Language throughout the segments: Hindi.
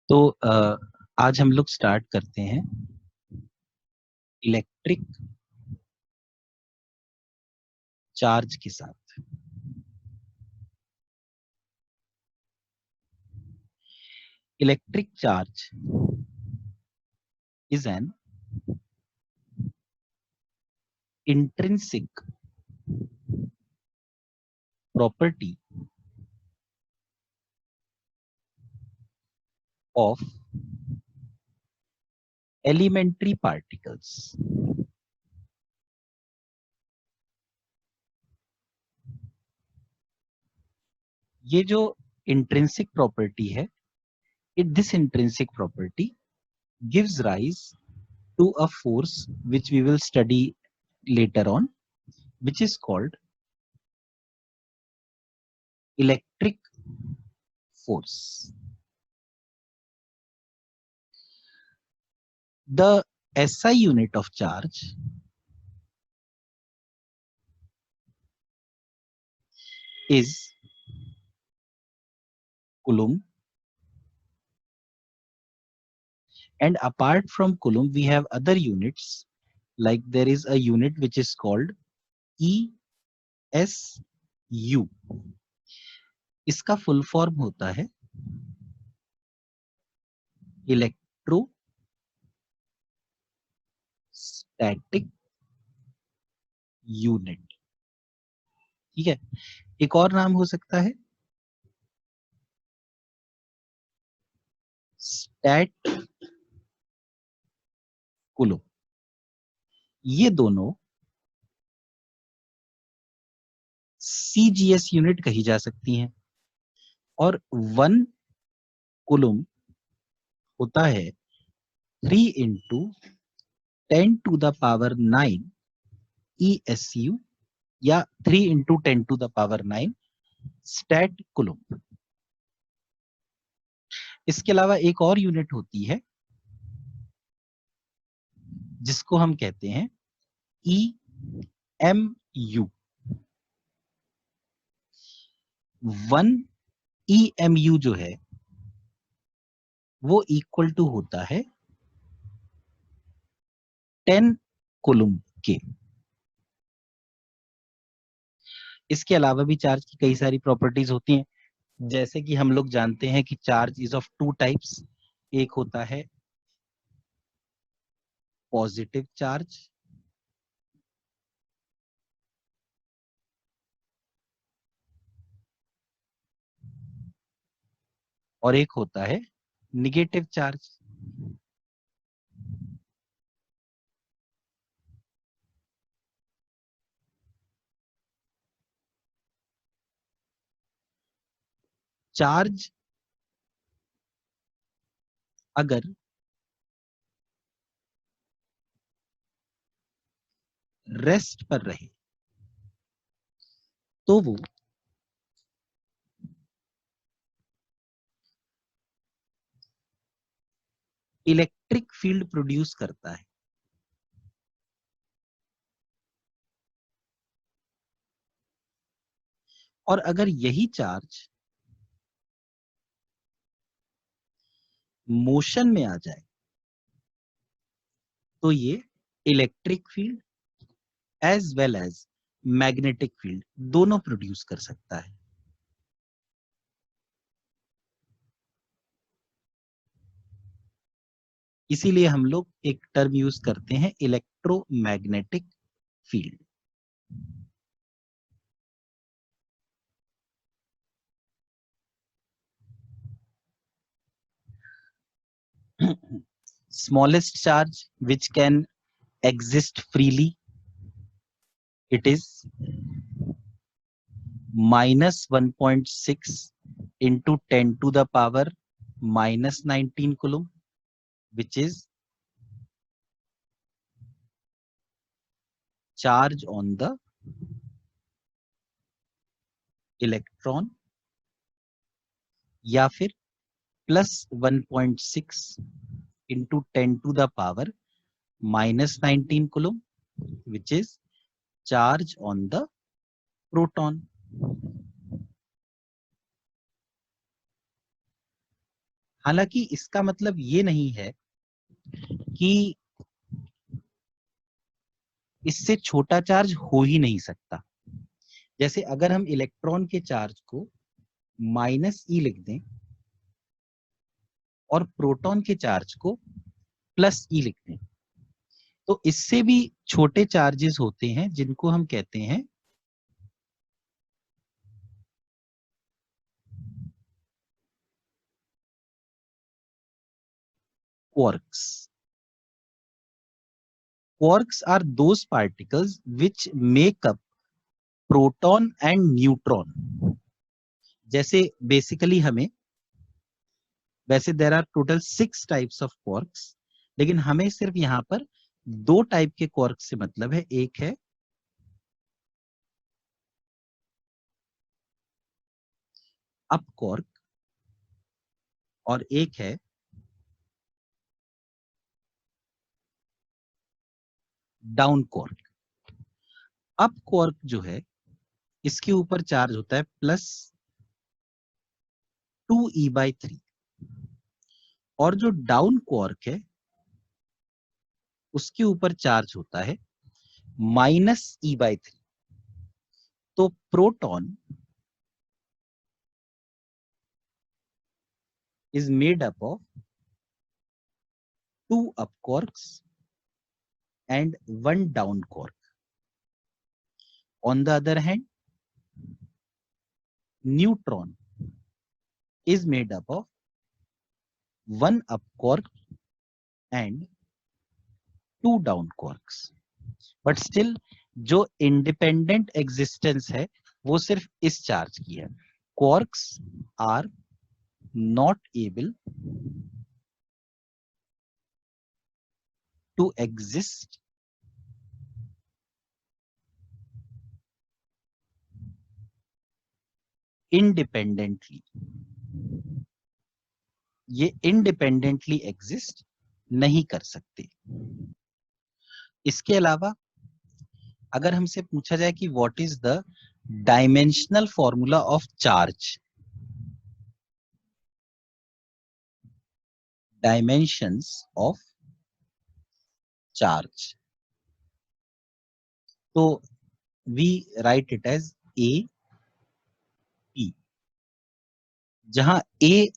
तो आज हम लोग स्टार्ट करते हैं इलेक्ट्रिक चार्ज के साथ। Electric charge is an intrinsic property of elementary particles. ये जो intrinsic property है, this intrinsic property gives rise to a force which we will study later on, which is called electric force. The SI unit of charge is Coulomb, and apart from Coulomb we have other units, like there is a unit which is called ESU. इसका फुल फॉर्म होता है इलेक्ट्रोस्टैटिक यूनिट। ठीक है, एक और नाम हो सकता है स्टैट कूलम्ब। ये दोनों CGS यूनिट कही जा सकती हैं, और 1 कूलम्ब होता है 3 into 10 to the power 9 ESU या 3 into 10 to the power 9 statcoulomb. इसके अलावा एक और यूनिट होती है जिसको हम कहते हैं EMU। 1 EMU जो है वो इक्वल टू होता है 10 कूलम्ब के। इसके अलावा भी चार्ज की कई सारी प्रॉपर्टीज होती हैं, जैसे कि हम लोग जानते हैं कि चार्ज इज ऑफ 2 टाइप्स। एक होता है पॉजिटिव चार्ज और एक होता है निगेटिव चार्ज। चार्ज अगर रेस्ट पर रहे तो वो इलेक्ट्रिक फील्ड प्रोड्यूस करता है। और अगर यही चार्ज मोशन में आ जाए तो ये electric field as well as magnetic field दोनों प्रोड्यूस कर सकता है। इसीलिए हम लोग एक टर्म यूज करते हैं electromagnetic field. smallest charge which can exist freely, it is minus 1.6 into 10 to the power minus 19 coulomb, which is charge on the electron, या फिर plus 1.6 into 10 to the power minus 19 coulomb, which is charge on the proton. हालांकि इसका मतलब ये नहीं है कि इससे छोटा चार्ज हो ही नहीं सकता। जैसे अगर हम इलेक्ट्रॉन के चार्ज को -e लिख दें और प्रोटॉन के चार्ज को +e लिख दें, तो इससे भी छोटे चार्जेस होते हैं जिनको हम कहते हैं quarks. Quarks are those particles which make up proton and neutron. जैसे बेसिकली हमें, वैसे there are total 6 types of quarks, लेकिन हमें सिर्फ यहाँ पर 2 टाइप के क्वार्क से मतलब है। एक है अप क्वार्क और एक है डाउन क्वार्क। अप क्वार्क जो है इसके ऊपर चार्ज होता है +2e/3 और जो डाउन क्वार्क है उसके ऊपर चार्ज होता है -e/3। तो proton is made up of 2 up quarks and 1 down quark. On the other hand, neutron is made up of 1 up quark and 2 down quarks. But still जो independent existence है वो सिर्फ इस चार्ज की है। Quarks are not able to exist independently. ये independently exist नहीं कर सकते। इसके अलावा अगर हमसे पूछा जाए कि what is the dimensional formula of charge, dimensions of charge, तो we write it as A P, जहां ए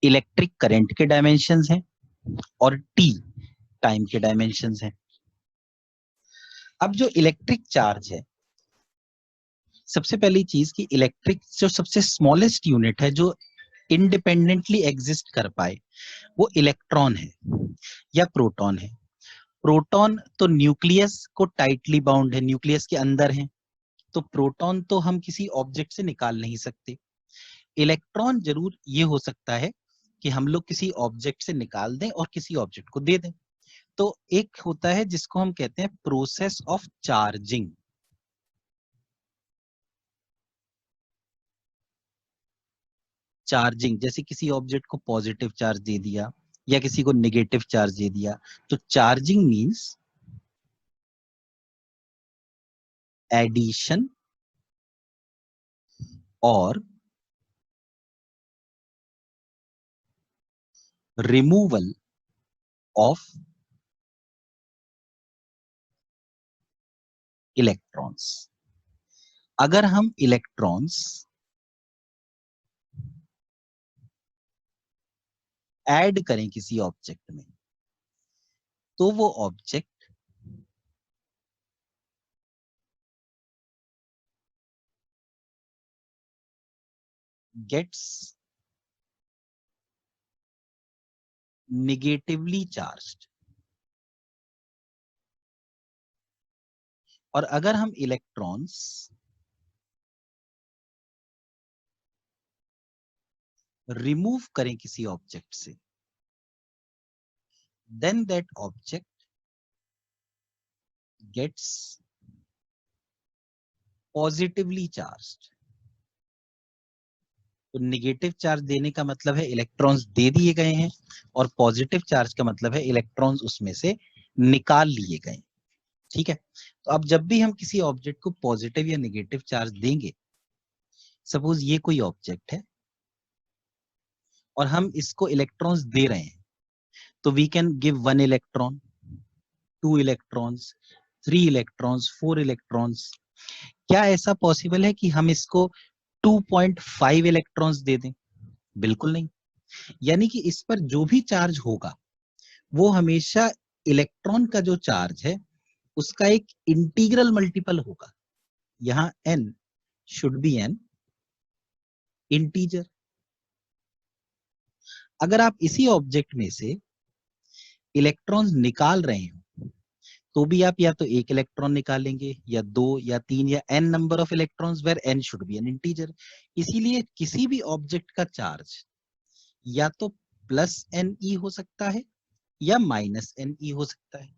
इलेक्ट्रिक करंट के डायमेंशंस हैं और टी टाइम के डायमेंशंस हैं। अब जो इलेक्ट्रिक चार्ज है, सबसे पहली चीज कि इलेक्ट्रिक जो सबसे स्मॉलेस्ट यूनिट है जो इंडिपेंडेंटली एग्जिस्ट कर पाए वो इलेक्ट्रॉन है या प्रोटॉन है। प्रोटॉन तो न्यूक्लियस को टाइटली बाउंड है, न्यूक्लियस के अंदर है, तो प्रोटॉन तो हम किसी ऑब्जेक्ट से निकाल नहीं सकते। इलेक्ट्रॉन जरूर ये हो सकता है कि हम लोग किसी ऑब्जेक्ट से निकाल दें और किसी ऑब्जेक्ट को दे दें। तो एक होता है जिसको हम कहते हैं प्रोसेस ऑफ चार्जिंग। चार्जिंग जैसे किसी ऑब्जेक्ट को पॉजिटिव चार्ज दे दिया या किसी को नेगेटिव चार्ज दे दिया, तो चार्जिंग मींस एडिशन और रिमूवल ऑफ इलेक्ट्रॉन्स। अगर हम इलेक्ट्रॉन्स ऐड करें किसी ऑब्जेक्ट में, तो वो ऑब्जेक्ट गेट्स नेगेटिवली चार्ज्ड। और अगर हम इलेक्ट्रॉन्स रिमूव करें किसी ऑब्जेक्ट से, then that object gets positively charged। तो नेगेटिव चार्ज देने का मतलब है इलेक्ट्रॉन्स दे दिए गए हैं और पॉजिटिव चार्ज का मतलब है इलेक्ट्रॉन्स उसमें से निकाल लिए गए। ठीक है, तो अब जब भी हम किसी ऑब्जेक्ट को पॉजिटिव या नेगेटिव चार्ज देंगे, सपोज ये कोई ऑब्जेक्ट है और हम इसको इलेक्ट्रॉन्स दे रहे हैं, तो we can give 1 electron, 2 electrons, 3 electrons, 4 electrons. क्या ऐसा पॉसिबल है कि हम इसको 2.5 इलेक्ट्रॉन्स दे दें? बिल्कुल नहीं। यानी कि इस पर जो भी चार्ज होगा वो हमेशा इलेक्ट्रॉन का जो चार्ज है उसका एक इंटीग्रल मल्टीपल होगा। यहां n should be an integer. अगर आप इसी ऑब्जेक्ट में से इलेक्ट्रॉन्स निकाल रहे हो तो भी आप या तो 1 इलेक्ट्रॉन निकालेंगे या 2 या 3 या n number of electrons where n should be an integer. इसीलिए किसी भी ऑब्जेक्ट का चार्ज या तो प्लस एन ई हो सकता है या माइनस एन ई हो सकता है।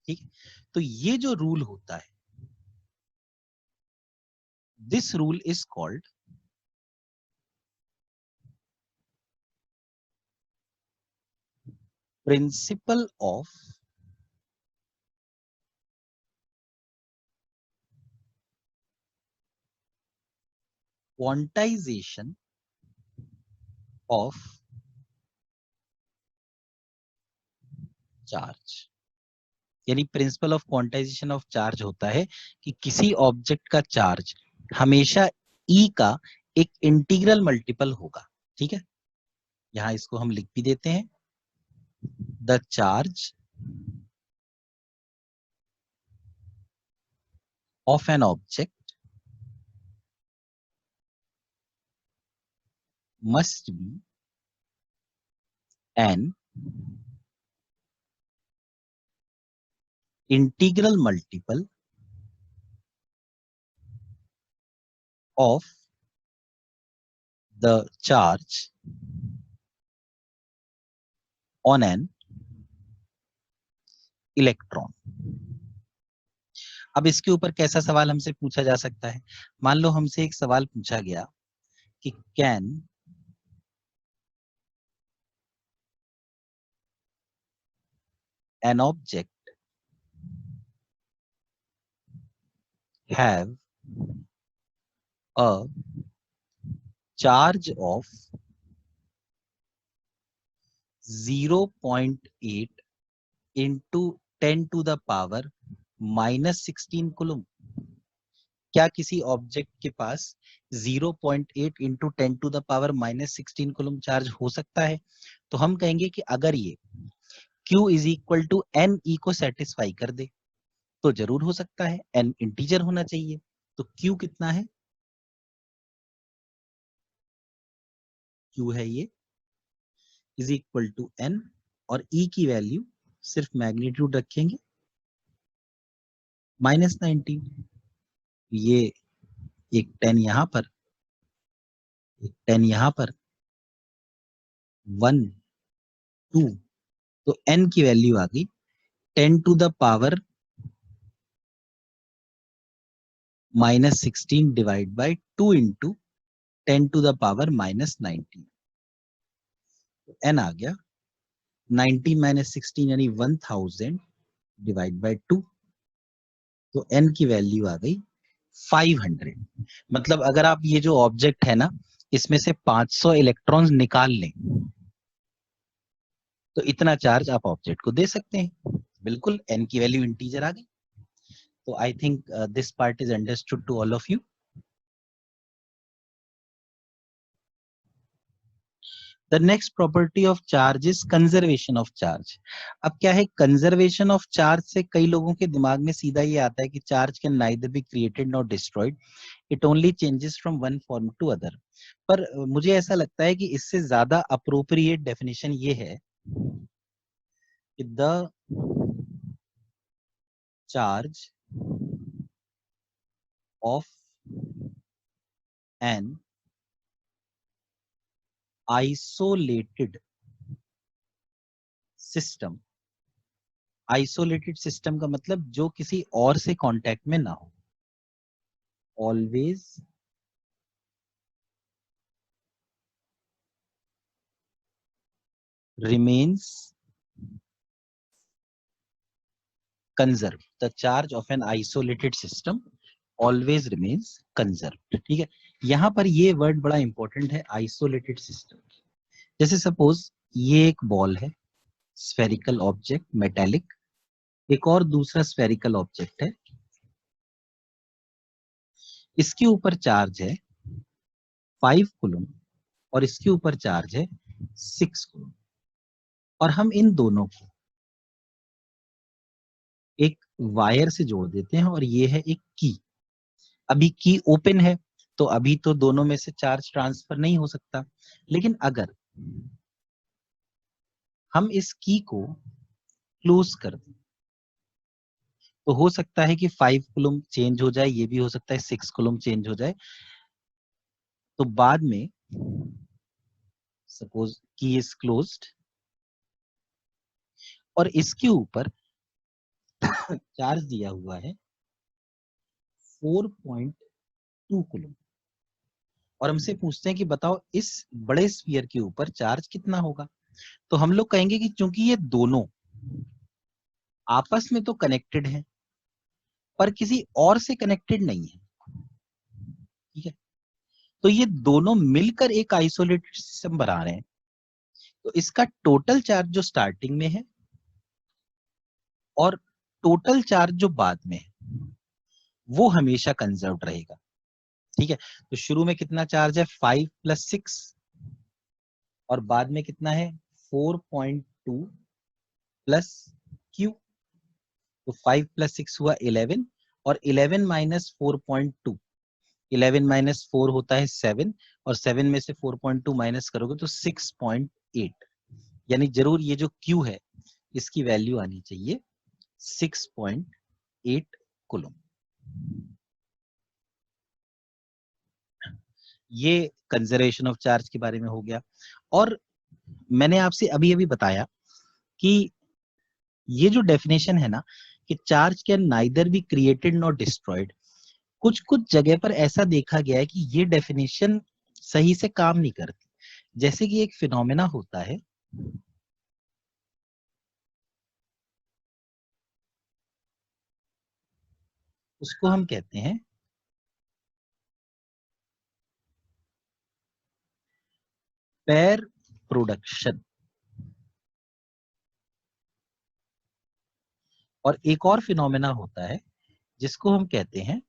ठीक है, तो ये जो रूल होता है, this rule is called principle of quantization of charge. यानी principle of quantization of charge होता है कि किसी ऑब्जेक्ट का चार्ज हमेशा ई का एक इंटीग्रल मल्टीपल होगा। ठीक है, यहां इसको हम लिख भी देते हैं, the charge of an object must be an integral multiple of the charge on an electron। अब इसके ऊपर कैसा सवाल हमसे पूछा जा सकता है? मान लो हमसे एक सवाल पूछा गया कि can an object have a charge of 0.8 into 10 to the power -16 coulomb. क्या किसी ऑब्जेक्ट के पास 0.8 into 10 to the power -16 coulomb charge हो सकता है? तो हम कहेंगे कि अगर ये Q is equal to N E को सेटिस्फाई कर दे तो जरूर हो सकता है। n इंटीजर होना चाहिए, तो Q कितना है? Q है ये इज इक्वल टू n, और E की वैल्यू सिर्फ मैग्नीट्यूड रखेंगे -19। ये एक 10 यहां पर, एक 10 यहां पर, 1 2, तो n की वैल्यू आ गई 10 to the power -16 divide by 2 into 10 to the power -19। n आ गया 19 - 16 यानी 1000 डिवाइड बाई 2, तो n की वैल्यू आ गई 500। मतलब अगर आप ये जो ऑब्जेक्ट है ना इसमें से 500 इलेक्ट्रॉन्स निकाल लें तो इतना चार्ज आप ऑब्जेक्ट को दे सकते हैं। बिल्कुल n की वैल्यू इंटीजर आ गई। तो I think this part is understood to all of you. The next property of charge is conservation of charge. अब क्या है, कंजर्वेशन ऑफ चार्ज से कई लोगों के दिमाग में सीधा ये आता है कि charge can neither be created not destroyed, it only changes from one form to other. पर मुझे ऐसा लगता है कि इससे ज्यादा अप्रोप्रिएट डेफिनेशन ये है कि the charge of an isolated system, isolated system का मतलब जो किसी और से कांटेक्ट में ना हो, always remains conserved। The charge of an isolated system always remains conserved। ठीक है, यहां पर ये वर्ड बड़ा इंपॉर्टेंट है, आइसोलेटेड सिस्टम। जैसे सपोज ये एक बॉल है, स्फेरिकल ऑब्जेक्ट मेटेलिक, एक और दूसरा स्फेरिकल ऑब्जेक्ट है, इसके ऊपर चार्ज है 5 कूलम और इसके ऊपर चार्ज है 6 कूलम, और हम इन दोनों को एक वायर से जोड़ देते हैं और ये है एक की। अभी की ओपन है तो अभी तो दोनों में से चार्ज ट्रांसफर नहीं हो सकता, लेकिन अगर हम इस की को क्लोज कर दें तो हो सकता है कि 5 कूलम चेंज हो जाए, ये भी हो सकता है 6 कूलम चेंज हो जाए। तो बाद में सपोज की इज क्लोज्ड और इसके ऊपर चार्ज दिया हुआ है 4.2 कूलम, और हमसे पूछते हैं कि बताओ इस बड़े स्फीयर के ऊपर चार्ज कितना होगा। तो हम लोग कहेंगे कि चूंकि ये दोनों आपस में तो कनेक्टेड हैं पर किसी और से कनेक्टेड नहीं है, ठीक है, तो ये दोनों मिलकर एक आइसोलेटेड सिस्टम बना रहे हैं, तो इसका टोटल चार्ज जो स्टार्टिंग में है और टोटल चार्ज जो बाद में है वो हमेशा कंजर्व रहेगा, ठीक है। तो शुरू में कितना चार्ज है 5 + 6 और बाद में कितना है 4.2 प्लस क्यू, तो 5 + 6 हुआ 11 और 11 - 4.2, 11 - 4 होता है 7 और 7 में से 4.2 माइनस करोगे तो 6.8, यानी जरूर ये जो Q है इसकी वैल्यू आनी चाहिए 6.8 कूलम। ये कंजर्वेशन ऑफ चार्ज के बारे में हो गया। और मैंने आपसे अभी अभी बताया कि ये जो डेफिनेशन है ना कि charge can neither be created not destroyed, कुछ कुछ जगह पर ऐसा देखा गया है कि ये डेफिनेशन सही से काम नहीं करती। जैसे कि एक फिनोमेना होता है, उसको हम कहते हैं पेयर प्रोडक्शन, और एक और फिनोमेना होता है जिसको हम कहते हैं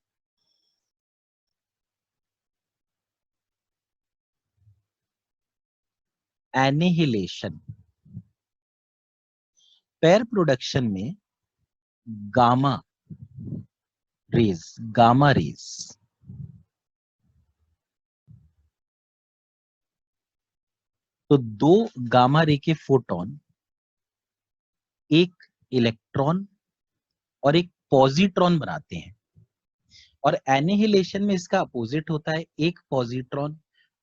एनिहिलेशन। पेयर प्रोडक्शन में गामा गामा रेज तो दो गामा रे के फोटोन एक इलेक्ट्रॉन और एक पॉजिट्रॉन बनाते हैं, और एनिहिलेशन में इसका अपोजिट होता है, एक पॉजिट्रॉन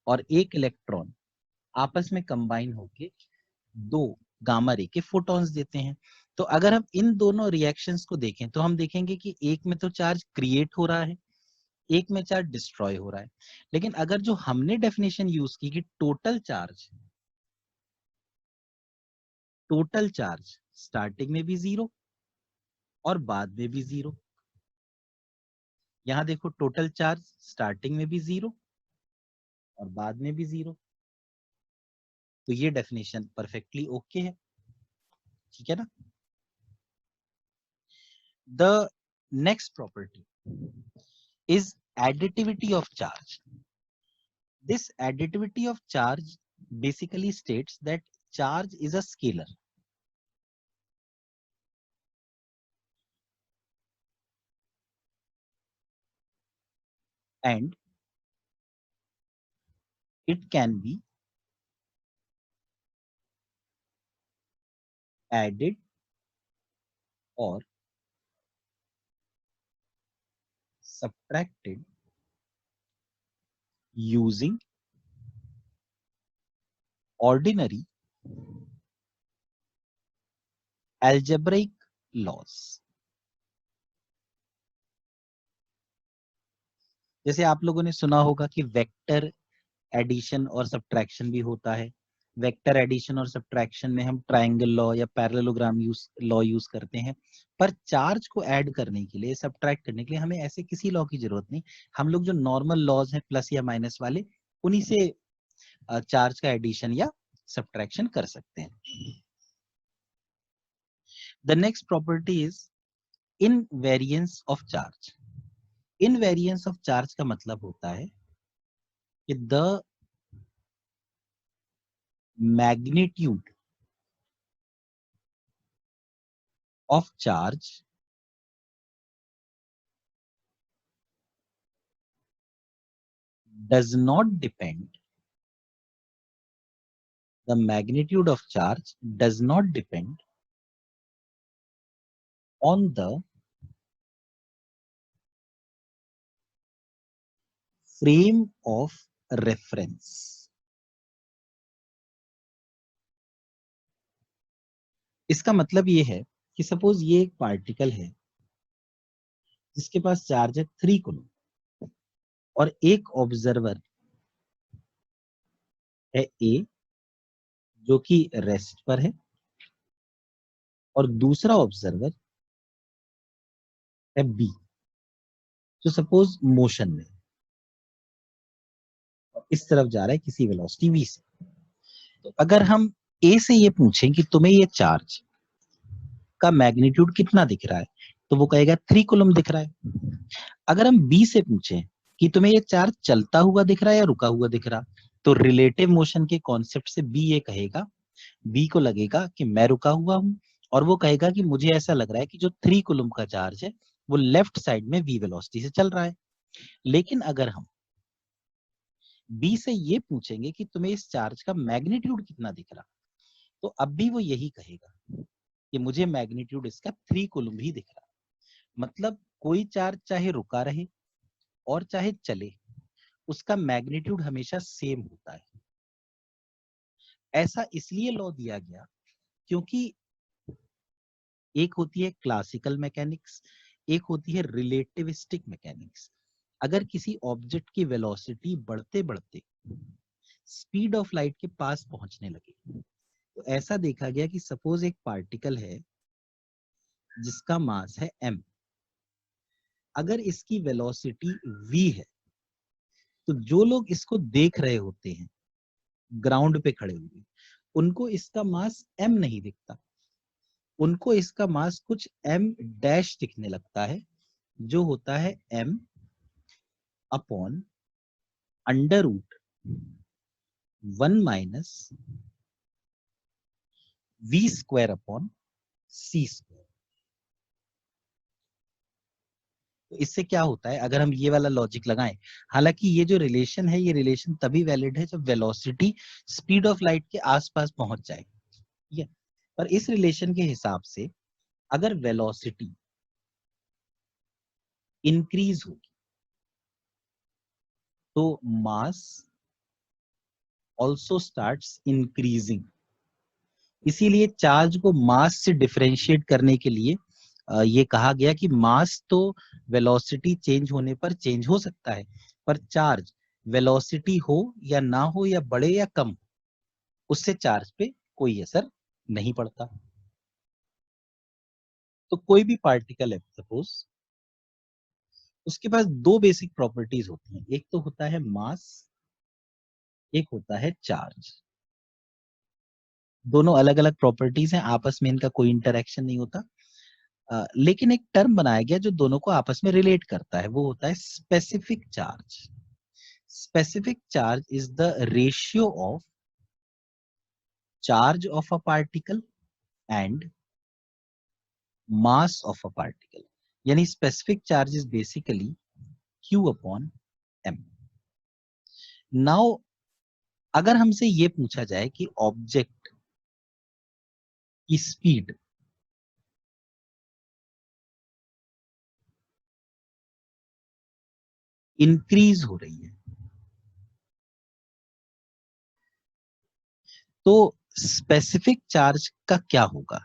और एक इलेक्ट्रॉन आपस में कंबाइन होके दो गामा रे के फोटॉन्स देते हैं। तो अगर हम इन दोनों रिएक्शंस को देखें तो हम देखेंगे कि एक में तो चार्ज क्रिएट हो रहा है, एक में चार्ज डिस्ट्रॉय हो रहा है। लेकिन अगर जो हमने डेफिनेशन यूज की कि टोटल चार्ज स्टार्टिंग में भी 0 और बाद में भी 0, यहां देखो टोटल चार्ज स्टार्टिंग में भी 0 और बाद में भी 0, तो ये डेफिनेशन परफेक्टली ओके है, ठीक है ना। The next property is additivity of charge. This additivity of charge basically states that charge is a scalar and it can be added or subtracted using ordinary algebraic laws. जैसे आप लोगों ने सुना होगा कि वेक्टर एडिशन और सब्ट्रैक्शन भी होता है। वेक्टर एडिशन और सब्ट्रैक्शन में हम ट्रायंगल लॉ या पैरेललोग्राम लॉ यूज करते हैं, पर चार्ज को ऐड करने के लिए, सब्ट्रैक्ट करने के लिए हमें ऐसे किसी लॉ की जरूरत नहीं। हम लोग जो नॉर्मल लॉज हैं प्लस या माइनस वाले, उन्हीं से चार्ज का एडिशन या सब्ट्रैक्शन कर सकते हैं। The next property is invariance of charge. Invariance of charge का मतलब होता है कि the magnitude of charge does not depend, the magnitude of charge does not depend on the frame of reference। इसका मतलब ये है कि सपोज ये एक पार्टिकल है जिसके पास चार्ज है 3 कूलम और एक ऑब्जर्वर है ए जो कि रेस्ट पर है और दूसरा ऑब्जर्वर है बी जो सपोज मोशन में इस तरफ जा रहा है किसी वेलोसिटी v से। तो अगर हम ए से ये पूछें कि तुम्हें ये चार्ज का मैग्नीट्यूड कितना दिख रहा है तो वो कहेगा 3 कूलम दिख रहा है। अगर हम बी से पूछें कि तुम्हें ये चार्ज चलता हुआ दिख रहा है या रुका हुआ दिख रहा, तो रिलेटिव मोशन के कॉन्सेप्ट से बी ये कहेगा, बी को लगेगा कि मैं रुका हुआ हूं और वो कहेगा कि मुझे ऐसा लग रहा है कि जो 3 कूलम का चार्ज है वो लेफ्ट साइड में v वेलोसिटी से चल रहा है। लेकिन अगर हम बी से ये पूछेंगे कि तुम्हें इस चार्ज का मैग्नीट्यूड कितना दिख रहा, तो अब भी वो यही कहेगा कि मुझे मैग्नीट्यूड इसका 3 कूलम ही दिख रहा। मतलब कोई चार्ज चाहे रुका रहे और चाहे चले, उसका मैग्नीट्यूड हमेशा सेम होता है। ऐसा इसलिए लॉ दिया गया क्योंकि एक होती है क्लासिकल मैकेनिक्स, एक होती है रिलेटिविस्टिक मैकेनिक्स। अगर किसी ऑब्जेक्ट की वेलोसिटी बढ़ते बढ़ते स्पीड ऑफ लाइट के पास पहुंचने लगे, तो ऐसा देखा गया कि सपोज एक पार्टिकल है जिसका मास है m, अगर इसकी वेलोसिटी v है तो जो लोग इसको देख रहे होते हैं ग्राउंड पे खड़े हुए, उनको इसका मास m नहीं दिखता, उनको इसका मास कुछ m डैश दिखने लगता है जो होता है m upon under root 1 minus v square upon c square. तो इससे क्या होता है अगर हम ये वाला लॉजिक लगाएं, हालांकि ये जो रिलेशन है ये रिलेशन तभी वैलिड है जब वेलोसिटी स्पीड ऑफ लाइट के आसपास पहुंच जाए, ठीक है। पर इस रिलेशन के हिसाब से अगर वेलोसिटी इंक्रीज होगी तो मास ऑल्सो स्टार्ट्स इंक्रीजिंग। इसीलिए चार्ज को मास से डिफरेंशिएट करने के लिए ये कहा गया कि मास तो वेलोसिटी चेंज होने पर चेंज हो सकता है, पर चार्ज वेलोसिटी हो या ना हो या बढ़े या कम, उससे चार्ज पे कोई असर नहीं पड़ता। तो कोई भी पार्टिकल है सपोज, उसके पास दो बेसिक प्रॉपर्टीज होती हैं, एक तो होता है मास, एक होता है चार्ज। दोनों अलग अलग प्रॉपर्टीज हैं, आपस में इनका कोई इंटरेक्शन नहीं होता। लेकिन एक टर्म बनाया गया जो दोनों को आपस में रिलेट करता है, वो होता है specific charge. Specific charge is the ratio of charge of a particle and mass of a particle. यानी specific charge is basically Q upon M। Now अगर हमसे ये पूछा जाए कि ऑब्जेक्ट की स्पीड इंक्रीज हो रही है, तो स्पेसिफिक चार्ज का क्या होगा?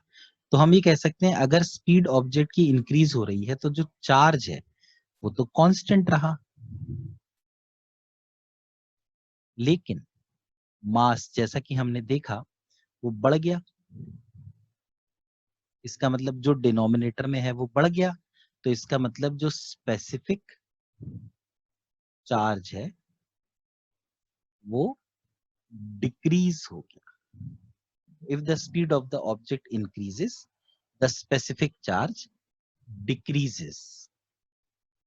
तो हम ये कह सकते हैं अगर स्पीड ऑब्जेक्ट की इंक्रीज हो रही है तो जो चार्ज है वो तो कांस्टेंट रहा, लेकिन मास जैसा कि हमने देखा वो बढ़ गया। इसका मतलब जो डिनोमिनेटर में है वो बढ़ गया, तो इसका मतलब जो स्पेसिफिक चार्ज है वो डिक्रीज हो गया। if the speed of the object increases, the specific charge decreases.